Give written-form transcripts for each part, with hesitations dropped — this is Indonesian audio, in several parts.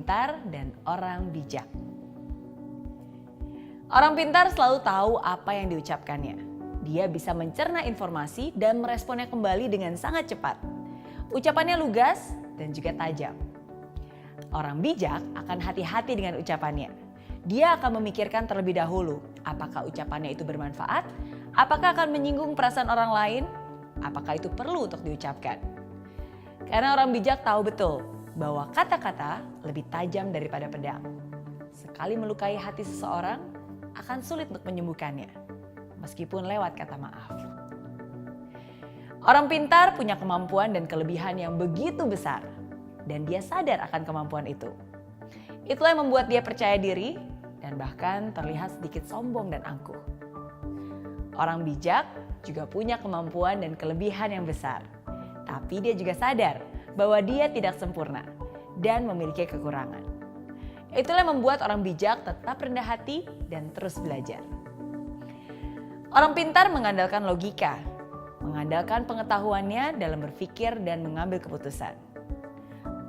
pintar dan orang bijak. Orang pintar selalu tahu apa yang diucapkannya. Dia bisa mencerna informasi dan meresponnya kembali dengan sangat cepat. Ucapannya lugas dan juga tajam. Orang bijak akan hati-hati dengan ucapannya. Dia akan memikirkan terlebih dahulu apakah ucapannya itu bermanfaat, apakah akan menyinggung perasaan orang lain, apakah itu perlu untuk diucapkan. Karena orang bijak tahu betul bahwa kata-kata lebih tajam daripada pedang. Sekali melukai hati seseorang, akan sulit untuk menyembuhkannya, meskipun lewat kata maaf. Orang pintar punya kemampuan dan kelebihan yang begitu besar, dan dia sadar akan kemampuan itu. Itulah yang membuat dia percaya diri dan bahkan terlihat sedikit sombong dan angkuh. Orang bijak juga punya kemampuan dan kelebihan yang besar, tapi dia juga sadar bahwa dia tidak sempurna dan memiliki kekurangan. Itulah yang membuat orang bijak tetap rendah hati dan terus belajar. Orang pintar mengandalkan logika, mengandalkan pengetahuannya dalam berpikir dan mengambil keputusan.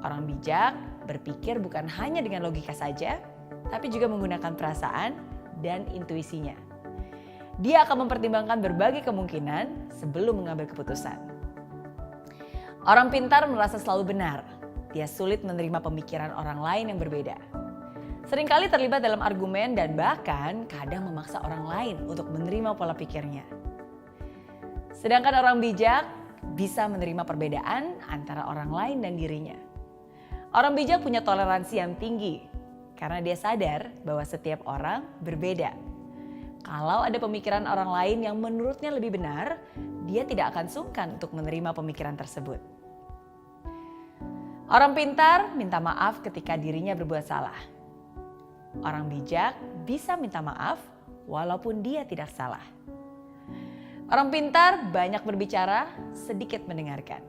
Orang bijak berpikir bukan hanya dengan logika saja, tapi juga menggunakan perasaan dan intuisinya. Dia akan mempertimbangkan berbagai kemungkinan sebelum mengambil keputusan. Orang pintar merasa selalu benar. Dia sulit menerima pemikiran orang lain yang berbeda. Seringkali terlibat dalam argumen dan bahkan kadang memaksa orang lain untuk menerima pola pikirnya. Sedangkan orang bijak bisa menerima perbedaan antara orang lain dan dirinya. Orang bijak punya toleransi yang tinggi karena dia sadar bahwa setiap orang berbeda. Kalau ada pemikiran orang lain yang menurutnya lebih benar, dia tidak akan sungkan untuk menerima pemikiran tersebut. Orang pintar minta maaf ketika dirinya berbuat salah. Orang bijak bisa minta maaf walaupun dia tidak salah. Orang pintar banyak berbicara, sedikit mendengarkan.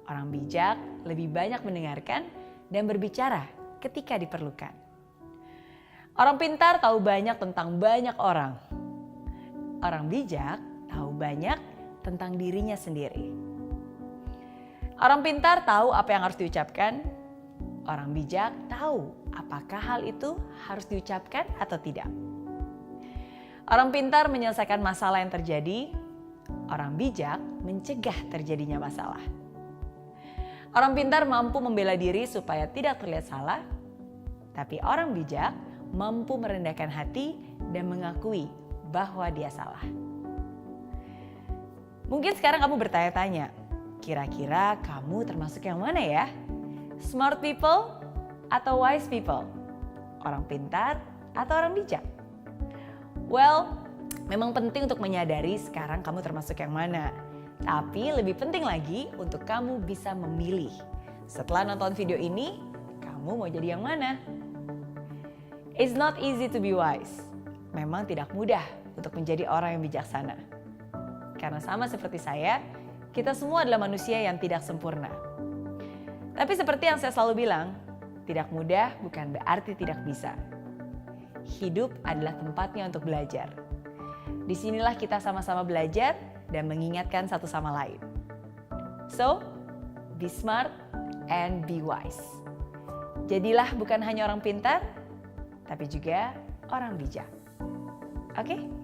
Orang bijak lebih banyak mendengarkan dan berbicara ketika diperlukan. Orang pintar tahu banyak tentang banyak orang. Orang bijak tahu banyak tentang dirinya sendiri. Orang pintar tahu apa yang harus diucapkan. Orang bijak tahu apakah hal itu harus diucapkan atau tidak. Orang pintar menyelesaikan masalah yang terjadi. Orang bijak mencegah terjadinya masalah. Orang pintar mampu membela diri supaya tidak terlihat salah. Tapi orang bijak mampu merendahkan hati dan mengakui bahwa dia salah. Mungkin sekarang kamu bertanya-tanya, kira-kira kamu termasuk yang mana ya? Smart people atau wise people? Orang pintar atau orang bijak? Well, memang penting untuk menyadari sekarang kamu termasuk yang mana. Tapi lebih penting lagi untuk kamu bisa memilih. Setelah nonton video ini, kamu mau jadi yang mana? It's not easy to be wise. Memang tidak mudah untuk menjadi orang yang bijaksana. Karena sama seperti saya, kita semua adalah manusia yang tidak sempurna. Tapi seperti yang saya selalu bilang, tidak mudah bukan berarti tidak bisa. Hidup adalah tempatnya untuk belajar. Disinilah kita sama-sama belajar dan mengingatkan satu sama lain. So, be smart and be wise. Jadilah bukan hanya orang pintar, tapi juga orang bijak. Oke?